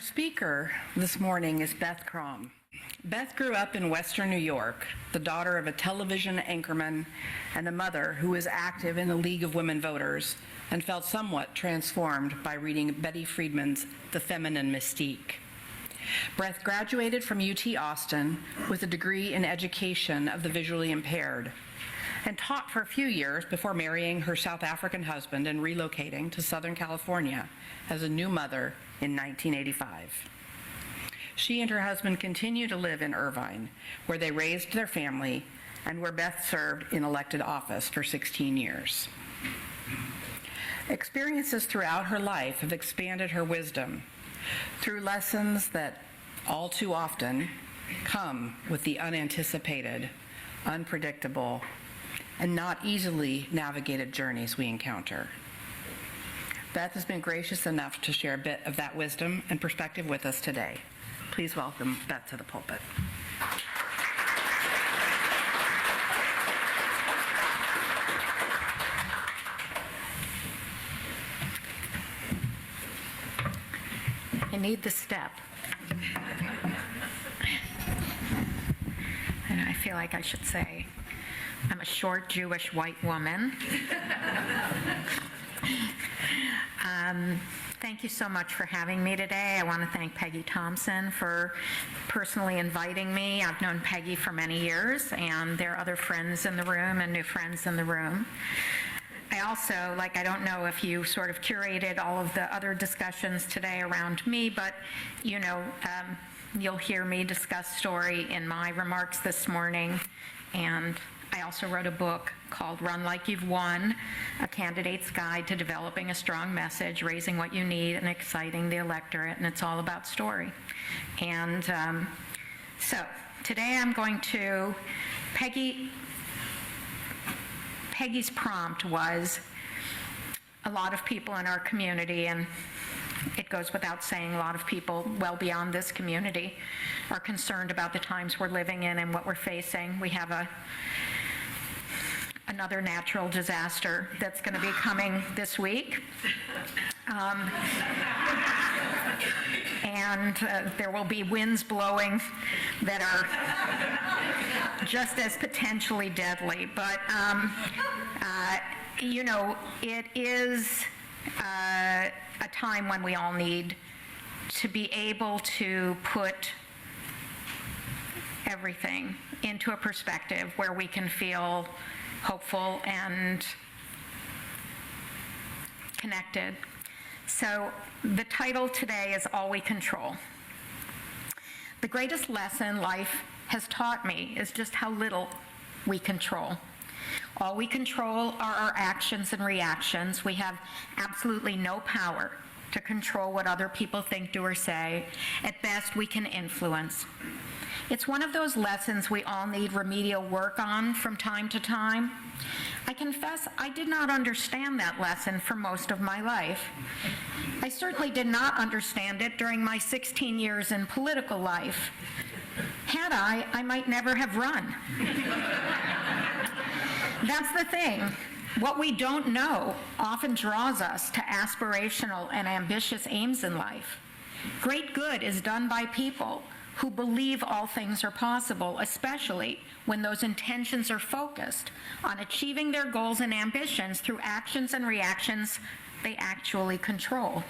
Our speaker this morning is Beth Krom. Beth grew up in Western New York, the daughter of a television anchorman and a mother who was active in the League of Women Voters and felt somewhat transformed by reading Betty Friedan's The Feminine Mystique. Beth graduated from UT Austin with a degree in education of the visually impaired and taught for a few years before marrying her South African husband and relocating to Southern California as a new mother in 1985. She and her husband continue to live in Irvine, where they raised their family and where Beth served in elected office for 16 years. Experiences throughout her life have expanded her wisdom through lessons that all too often come with the unanticipated, unpredictable, and not easily navigated journeys we encounter. Beth has been gracious enough to share a bit of that wisdom and perspective with us today. Please welcome Beth to the pulpit. I need the step. And I feel like I should say, I'm a short Jewish white woman. Thank you so much for having me today. I want to thank Peggy Thompson for personally inviting me. I've known Peggy for many years, and there are other friends in the room and new friends in the room. I also, I don't know if you sort of curated all of the other discussions today around me, but, you'll hear me discuss story in my remarks this morning. And I also wrote a book called Run Like You've Won, A Candidate's Guide to Developing a Strong Message, Raising What You Need, and Exciting the Electorate, and it's all about story. And so today I'm going to, Peggy's prompt was a lot of people in our community, and it goes without saying, a lot of people well beyond this community are concerned about the times we're living in and what we're facing. We have another natural disaster that's going to be coming this week. And there will be winds blowing that are just as potentially deadly. But, it is a time when we all need to be able to put everything into a perspective where we can feel hopeful and connected. So the title today is All We Control. The greatest lesson life has taught me is just how little we control. All we control are our actions and reactions. We have absolutely no power to control what other people think, do, or say. At best, we can influence. It's one of those lessons we all need remedial work on from time to time. I confess I did not understand that lesson for most of my life. I certainly did not understand it during my 16 years in political life. Had I might never have run. That's the thing. What we don't know often draws us to aspirational and ambitious aims in life. Great good is done by people who believe all things are possible, especially when those intentions are focused on achieving their goals and ambitions through actions and reactions they actually control.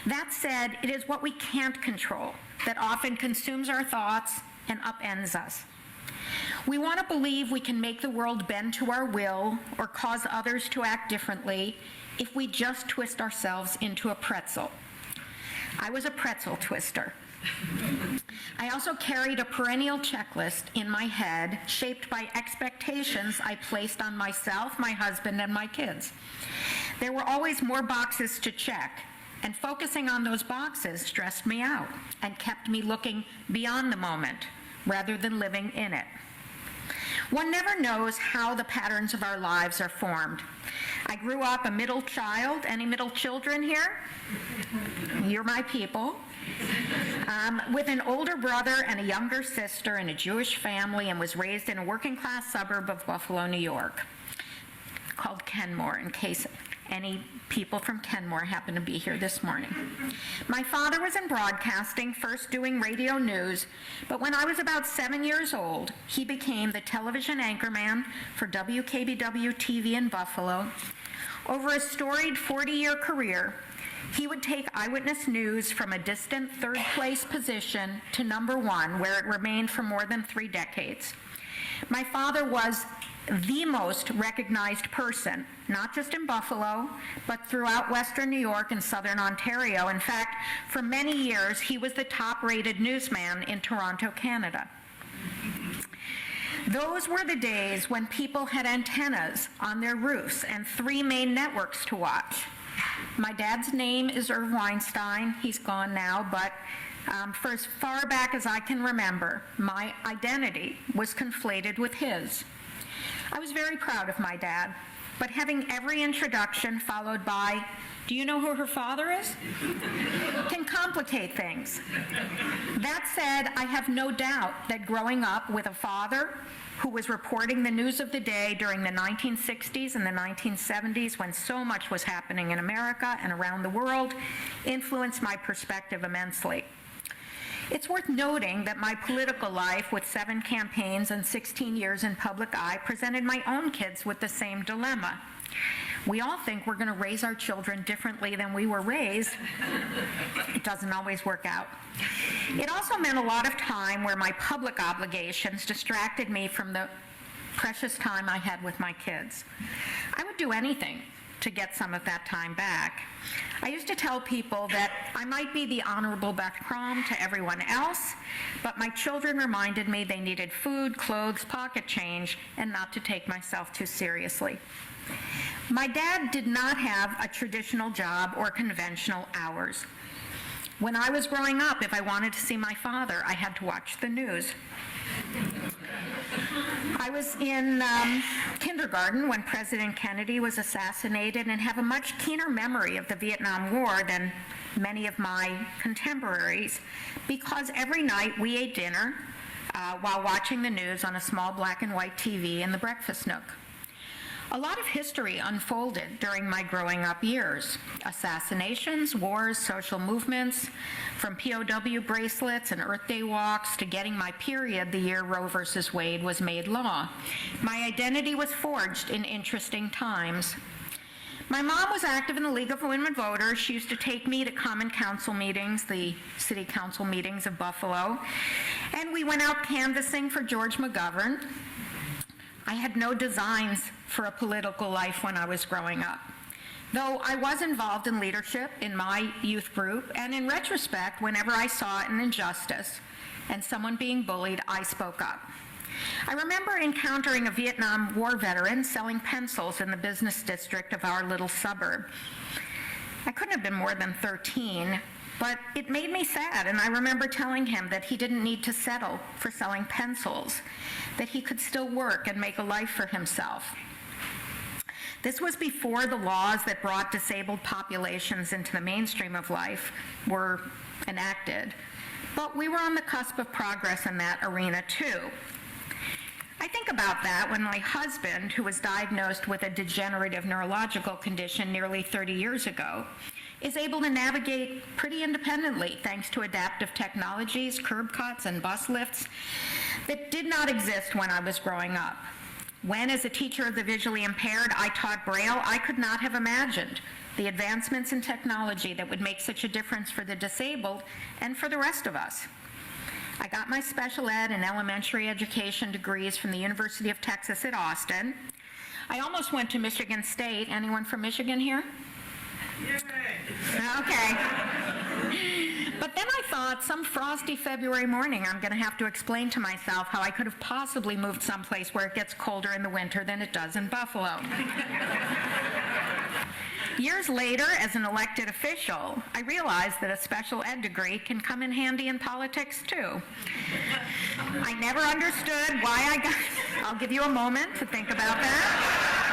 That said, it is what we can't control that often consumes our thoughts and upends us. We want to believe we can make the world bend to our will or cause others to act differently if we just twist ourselves into a pretzel. I was a pretzel twister. I also carried a perennial checklist in my head shaped by expectations I placed on myself, my husband, and my kids. There were always more boxes to check, and focusing on those boxes stressed me out and kept me looking beyond the moment rather than living in it. One never knows how the patterns of our lives are formed. I grew up a middle child. Any middle children here? You're my people. With an older brother and a younger sister in a Jewish family, and was raised in a working class suburb of Buffalo, New York, called Kenmore, in case Any people from Kenmore happen to be here this morning. My father was in broadcasting, first doing radio news, but when I was about 7 years old, he became the television anchorman for WKBW TV in Buffalo. Over a storied 40-year career, he would take eyewitness news from a distant third-place position to number one, where it remained for more than 3 decades. My father was the most recognized person, not just in Buffalo, but throughout Western New York and Southern Ontario. In fact, for many years, he was the top-rated newsman in Toronto, Canada. Those were the days when people had antennas on their roofs and 3 main networks to watch. My dad's name is Irv Weinstein. He's gone now, but for as far back as I can remember, my identity was conflated with his. I was very proud of my dad, but having every introduction followed by, "Do you know who her father is?" can complicate things. That said, I have no doubt that growing up with a father who was reporting the news of the day during the 1960s and the 1970s, when so much was happening in America and around the world, influenced my perspective immensely. It's worth noting that my political life, with 7 campaigns and 16 years in public eye, presented my own kids with the same dilemma. We all think we're going to raise our children differently than we were raised. It doesn't always work out. It also meant a lot of time where my public obligations distracted me from the precious time I had with my kids. I would do anything to get some of that time back. I used to tell people that I might be the Honorable Beth Krom to everyone else, but my children reminded me they needed food, clothes, pocket change, and not to take myself too seriously. My dad did not have a traditional job or conventional hours. When I was growing up, if I wanted to see my father, I had to watch the news. I was in kindergarten when President Kennedy was assassinated and have a much keener memory of the Vietnam War than many of my contemporaries, because every night we ate dinner while watching the news on a small black and white TV in the breakfast nook. A lot of history unfolded during my growing up years. Assassinations, wars, social movements, from POW bracelets and Earth Day walks to getting my period the year Roe versus Wade was made law. My identity was forged in interesting times. My mom was active in the League of Women Voters. She used to take me to Common Council meetings, the city council meetings of Buffalo, and we went out canvassing for George McGovern. I had no designs for a political life when I was growing up, though I was involved in leadership in my youth group, and in retrospect, whenever I saw an injustice and someone being bullied, I spoke up. I remember encountering a Vietnam War veteran selling pencils in the business district of our little suburb. I couldn't have been more than 13, but it made me sad, and I remember telling him that he didn't need to settle for selling pencils, that he could still work and make a life for himself. This was before the laws that brought disabled populations into the mainstream of life were enacted, but we were on the cusp of progress in that arena too. I think about that when my husband, who was diagnosed with a degenerative neurological condition nearly 30 years ago, is able to navigate pretty independently thanks to adaptive technologies, curb cuts, and bus lifts that did not exist when I was growing up. When, as a teacher of the visually impaired, I taught Braille, I could not have imagined the advancements in technology that would make such a difference for the disabled and for the rest of us. I got my special ed and elementary education degrees from the University of Texas at Austin. I almost went to Michigan State. Anyone from Michigan here? Okay. But then I thought, some frosty February morning, I'm going to have to explain to myself how I could have possibly moved someplace where it gets colder in the winter than it does in Buffalo. Years later, as an elected official, I realized that a special ed degree can come in handy in politics too. I never understood why I got, I'll give you a moment to think about that.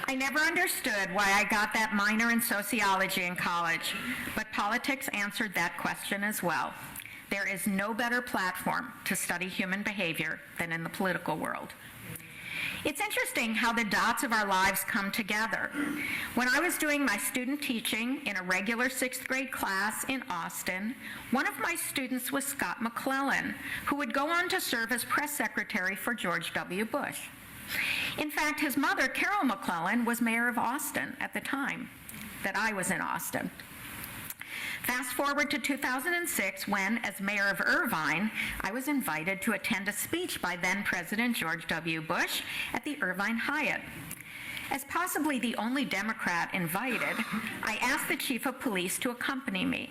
I never understood why I got that minor in sociology in college, but politics answered that question as well. There is no better platform to study human behavior than in the political world. It's interesting how the dots of our lives come together. When I was doing my student teaching in a regular 6th grade class in Austin, one of my students was Scott McClellan, who would go on to serve as press secretary for George W. Bush. In fact, his mother, Carol McClellan, was mayor of Austin at the time that I was in Austin. Fast forward to 2006 when, as mayor of Irvine, I was invited to attend a speech by then President George W. Bush at the Irvine Hyatt. As possibly the only Democrat invited, I asked the chief of police to accompany me.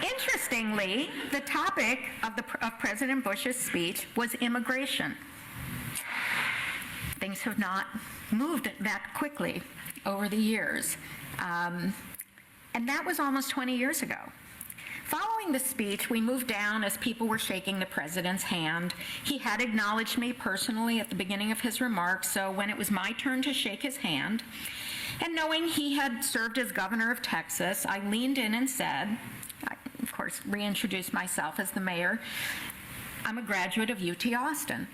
Interestingly, the topic of President Bush's speech was immigration. Things have not moved that quickly over the years. And that was almost 20 years ago. Following the speech, we moved down as people were shaking the president's hand. He had acknowledged me personally at the beginning of his remarks, so when it was my turn to shake his hand, and knowing he had served as governor of Texas, I leaned in and said, I, of course, reintroduced myself as the mayor, I'm a graduate of UT Austin,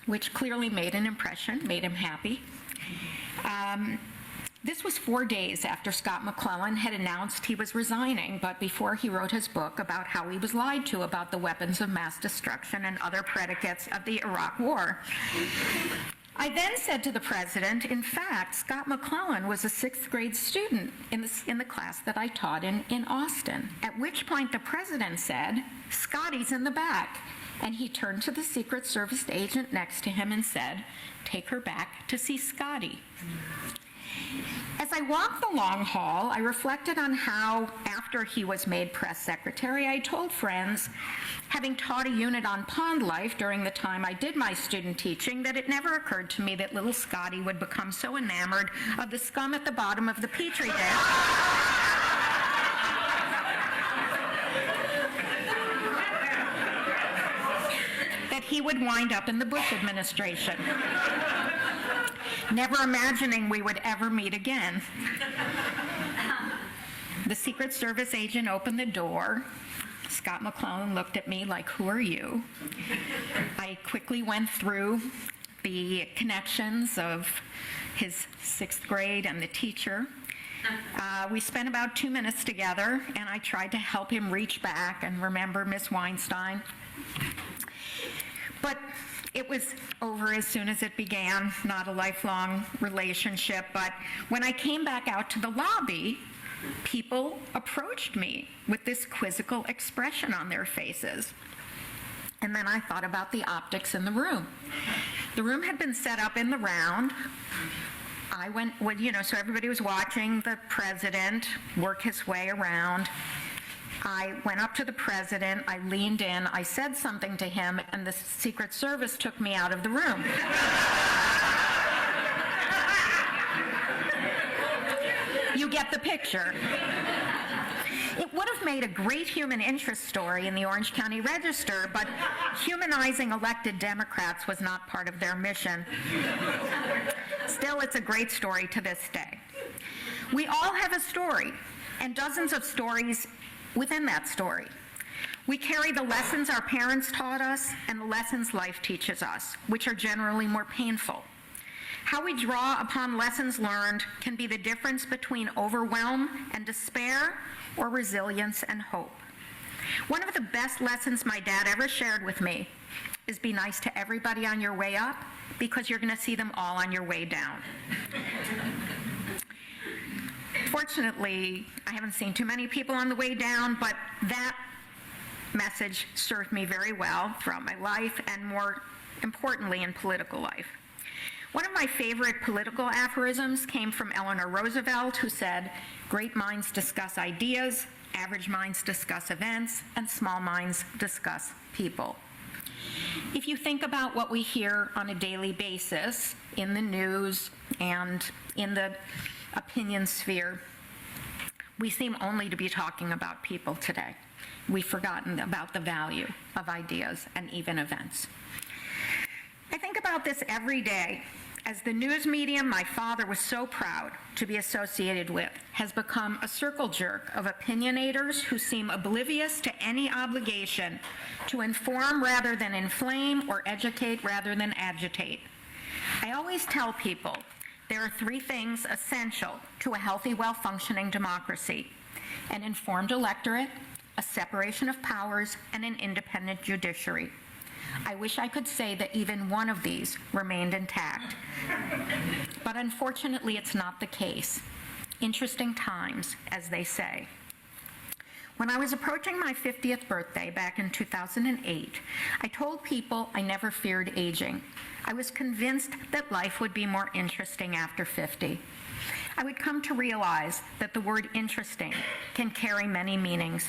which clearly made an impression, made him happy. This was 4 days after Scott McClellan had announced he was resigning, but before he wrote his book about how he was lied to about the weapons of mass destruction and other predicates of the Iraq War. I then said to the president, in fact, Scott McClellan was a 6th grade student in the class that I taught in Austin, at which point the president said, Scotty's in the back. And he turned to the Secret Service agent next to him and said, take her back to see Scotty. As I walked the long hall, I reflected on how, after he was made press secretary, I told friends, having taught a unit on pond life during the time I did my student teaching, that it never occurred to me that little Scotty would become so enamored of the scum at the bottom of the Petri dish that he would wind up in the Bush administration. Never imagining we would ever meet again. The Secret Service agent opened the door. Scott McClellan looked at me like, who are you? I quickly went through the connections of his 6th grade and the teacher. We spent about 2 minutes together, and I tried to help him reach back and remember Miss Weinstein. But it was over as soon as it began, not a lifelong relationship. But when I came back out to the lobby, people approached me with this quizzical expression on their faces. And then I thought about the optics in the room. The room had been set up in the round. I went, so everybody was watching the president work his way around. I went up to the president, I leaned in, I said something to him, and the Secret Service took me out of the room. You get the picture. It would have made a great human interest story in the Orange County Register, but humanizing elected Democrats was not part of their mission. Still, it's a great story to this day. We all have a story, and dozens of stories within that story. We carry the lessons our parents taught us and the lessons life teaches us, which are generally more painful. How we draw upon lessons learned can be the difference between overwhelm and despair or resilience and hope. One of the best lessons my dad ever shared with me is be nice to everybody on your way up because you're going to see them all on your way down. Fortunately, I haven't seen too many people on the way down, but that message served me very well throughout my life and, more importantly, in political life. One of my favorite political aphorisms came from Eleanor Roosevelt, who said, "Great minds discuss ideas, average minds discuss events, and small minds discuss people." If you think about what we hear on a daily basis in the news and in the opinion sphere, we seem only to be talking about people today. We've forgotten about the value of ideas and even events. I think about this every day as the news medium my father was so proud to be associated with has become a circle jerk of opinionators who seem oblivious to any obligation to inform rather than inflame or educate rather than agitate. I always tell people there are three things essential to a healthy, well-functioning democracy: an informed electorate, a separation of powers, and an independent judiciary. I wish I could say that even one of these remained intact. But unfortunately, it's not the case. Interesting times, as they say. When I was approaching my 50th birthday back in 2008, I told people I never feared aging. I was convinced that life would be more interesting after 50. I would come to realize that the word interesting can carry many meanings.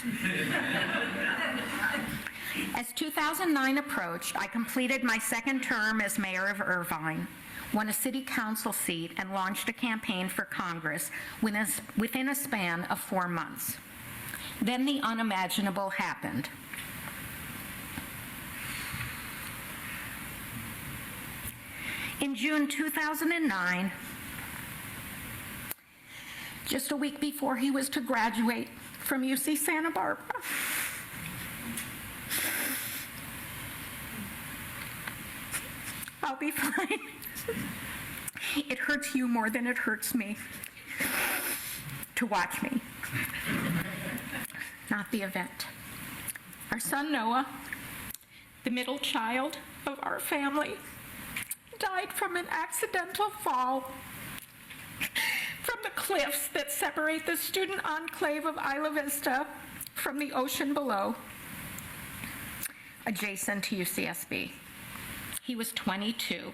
As 2009 approached, I completed my second term as mayor of Irvine, won a city council seat, and launched a campaign for Congress within a span of 4 months. Then the unimaginable happened. In June 2009, just a week before he was to graduate from UC Santa Barbara, I'll be fine. It hurts you more than it hurts me to watch me, not the event. Our son Noah, the middle child of our family, died from an accidental fall from the cliffs that separate the student enclave of Isla Vista from the ocean below, adjacent to UCSB. He was 22.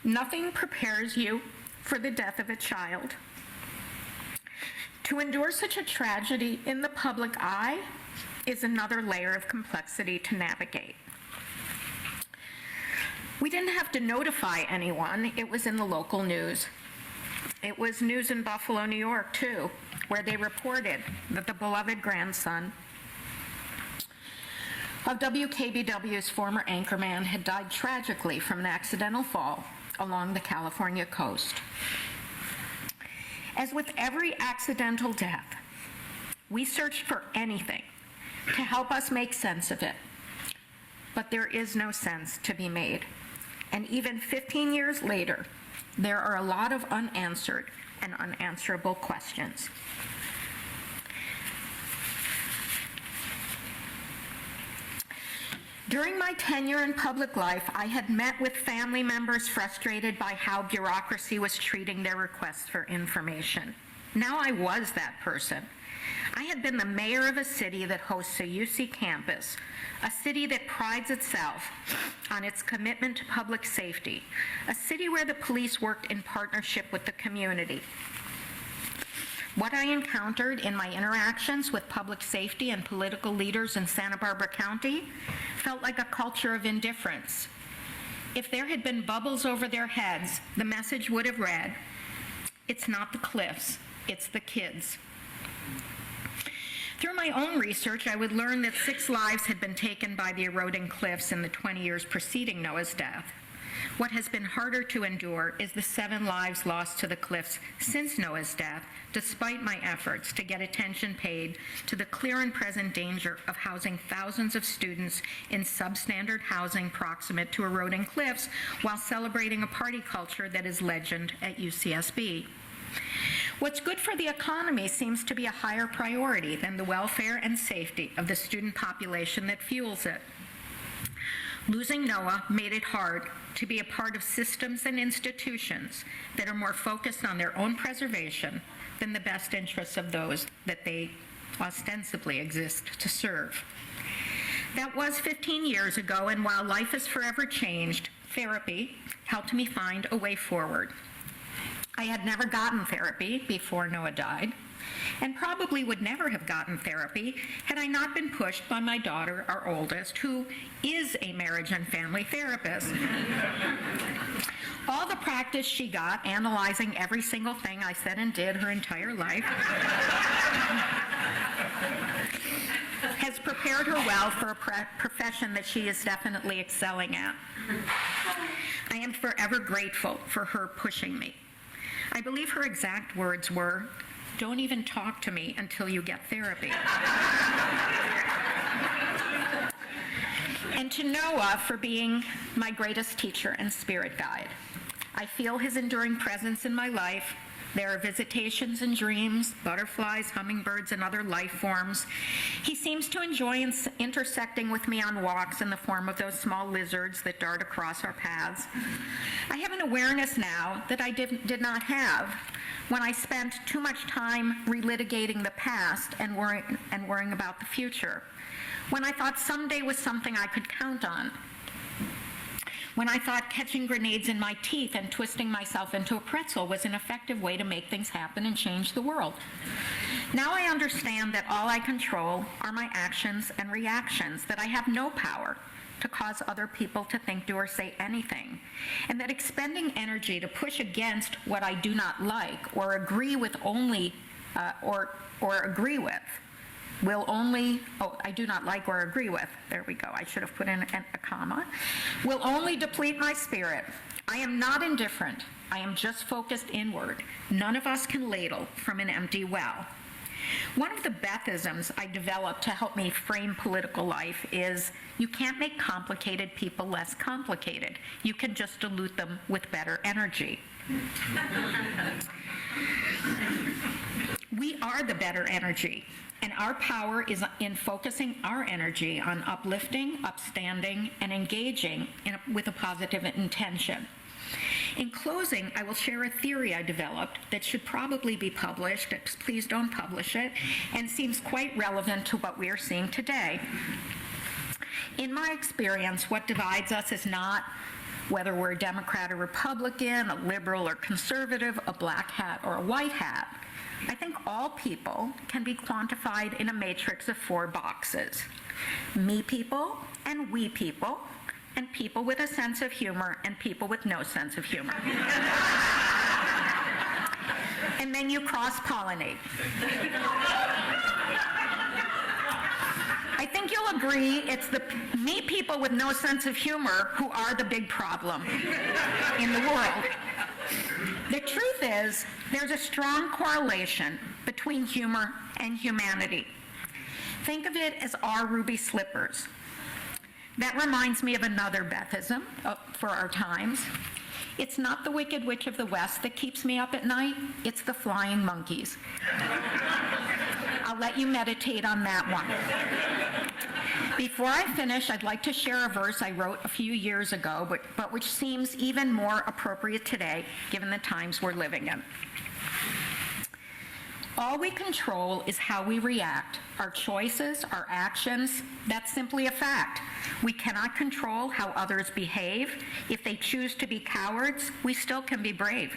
Nothing prepares you for the death of a child. To endure such a tragedy in the public eye is another layer of complexity to navigate. We didn't have to notify anyone. It was in the local news. It was news in Buffalo, New York, too, where they reported that the beloved grandson of WKBW's former anchorman had died tragically from an accidental fall along the California coast. As with every accidental death, we searched for anything to help us make sense of it. But there is no sense to be made. And even 15 years later, there are a lot of unanswered and unanswerable questions. During my tenure in public life, I had met with family members frustrated by how bureaucracy was treating their requests for information. Now I was that person. I had been the mayor of a city that hosts a UC campus, a city that prides itself on its commitment to public safety, a city where the police worked in partnership with the community. What I encountered in my interactions with public safety and political leaders in Santa Barbara County felt like a culture of indifference. If there had been bubbles over their heads, the message would have read, "It's not the cliffs, it's the kids." Through my own research, I would learn that 6 lives had been taken by the eroding cliffs in the 20 years preceding Noah's death. What has been harder to endure is the 7 lives lost to the cliffs since Noah's death, despite my efforts to get attention paid to the clear and present danger of housing thousands of students in substandard housing proximate to eroding cliffs while celebrating a party culture that is legend at UCSB. What's good for the economy seems to be a higher priority than the welfare and safety of the student population that fuels it. Losing Noah made it hard to be a part of systems and institutions that are more focused on their own preservation than the best interests of those that they ostensibly exist to serve. That was 15 years ago, and while life has forever changed, therapy helped me find a way forward. I had never gotten therapy before Noah died, and probably would never have gotten therapy had I not been pushed by my daughter, our oldest, who is a marriage and family therapist. All the practice she got analyzing every single thing I said and did her entire life has prepared her well for a profession that she is definitely excelling at. I am forever grateful for her pushing me. I believe her exact words were, "Don't even talk to me until you get therapy." And to Noah for being my greatest teacher and spirit guide. I feel his enduring presence in my life. There are visitations and dreams, butterflies, hummingbirds, and other life forms. He seems to enjoy intersecting with me on walks in the form of those small lizards that dart across our paths. I have an awareness now that I did not have when I spent too much time relitigating the past and worrying about the future, when I thought someday was something I could count on, when I thought catching grenades in my teeth and twisting myself into a pretzel was an effective way to make things happen and change the world. Now I understand that all I control are my actions and reactions, that I have no power to cause other people to think, do, or say anything, and that expending energy to push against what I do not like or agree with I do not like or agree with, there we go, I should have put in a comma, will only deplete my spirit. I am not indifferent. I am just focused inward. None of us can ladle from an empty well. One of the Bethisms I developed to help me frame political life is, you can't make complicated people less complicated. You can just dilute them with better energy. We are the better energy, and our power is in focusing our energy on uplifting, upstanding, and engaging with a positive intention. In closing, I will share a theory I developed that should probably be published, please don't publish it, and seems quite relevant to what we are seeing today. In my experience, what divides us is not whether we're a Democrat or Republican, a liberal or conservative, a black hat or a white hat. I think all people can be quantified in a matrix of 4 boxes: me people and we people, and people with a sense of humor and people with no sense of humor. And then you cross-pollinate. I think you'll agree it's the me people with no sense of humor who are the big problem in the world. The truth is, there's a strong correlation between humor and humanity. Think of it as our ruby slippers. That reminds me of another Bethism for our times. It's not the Wicked Witch of the West that keeps me up at night, it's the flying monkeys. I'll let you meditate on that one. Before I finish, I'd like to share a verse I wrote a few years ago, but which seems even more appropriate today, given the times we're living in. All we control is how we react. Our choices, our actions, that's simply a fact. We cannot control how others behave. If they choose to be cowards, we still can be brave.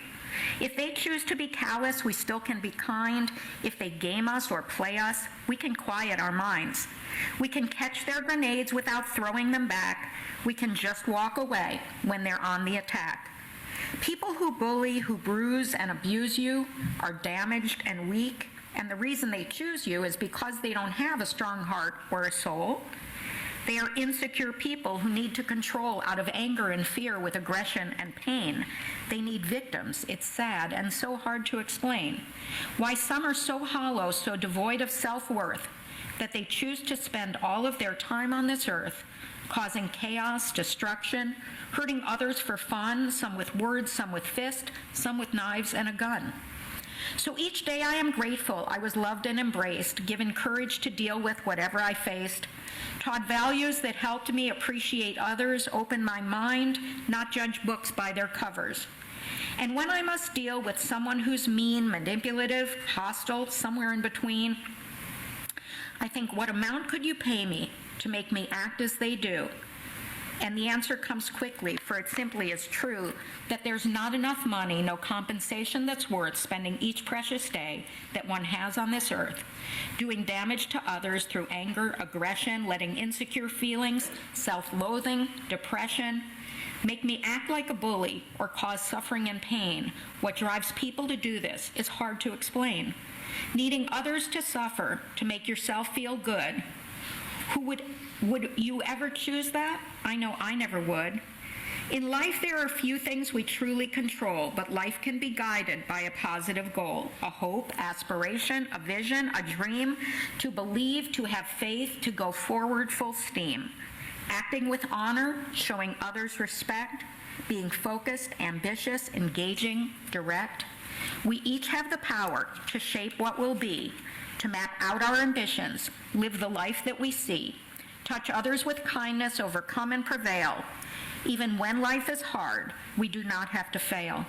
If they choose to be callous, we still can be kind. If they game us or play us, we can quiet our minds. We can catch their grenades without throwing them back. We can just walk away when they're on the attack. People who bully, who bruise and abuse you are damaged and weak, and the reason they choose you is because they don't have a strong heart or a soul. They are insecure people who need to control out of anger and fear with aggression and pain. They need victims. It's sad and so hard to explain. Why some are so hollow, so devoid of self-worth, that they choose to spend all of their time on this earth causing chaos, destruction, hurting others for fun, some with words, some with fists, some with knives and a gun. So each day I am grateful I was loved and embraced, given courage to deal with whatever I faced, taught values that helped me appreciate others, open my mind, not judge books by their covers. And when I must deal with someone who's mean, manipulative, hostile, somewhere in between, I think, what amount could you pay me to make me act as they do? And the answer comes quickly, for it simply is true that there's not enough money, no compensation that's worth spending each precious day that one has on this earth, doing damage to others through anger, aggression, letting insecure feelings, self-loathing, depression, make me act like a bully or cause suffering and pain. What drives people to do this is hard to explain. Needing others to suffer to make yourself feel good, Would you ever choose that? I know I never would. In life, there are few things we truly control, but life can be guided by a positive goal, a hope, aspiration, a vision, a dream, to believe, to have faith, to go forward full steam. Acting with honor, showing others respect, being focused, ambitious, engaging, direct. We each have the power to shape what will be, to map out our ambitions, live the life that we see, touch others with kindness, overcome and prevail. Even when life is hard, we do not have to fail.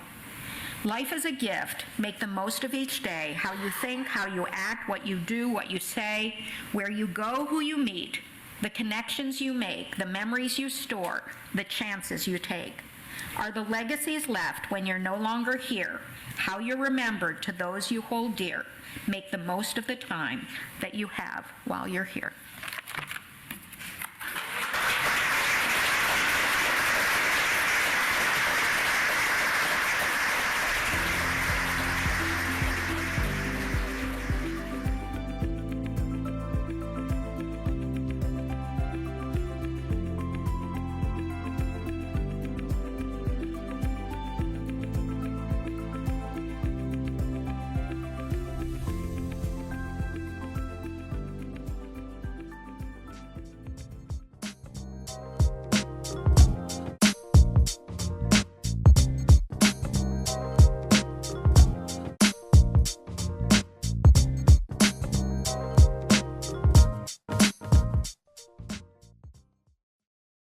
Life is a gift. Make the most of each day, how you think, how you act, what you do, what you say, where you go, who you meet, the connections you make, the memories you store, the chances you take. Are the legacies left when you're no longer here? How you're remembered to those you hold dear. Make the most of the time that you have while you're here.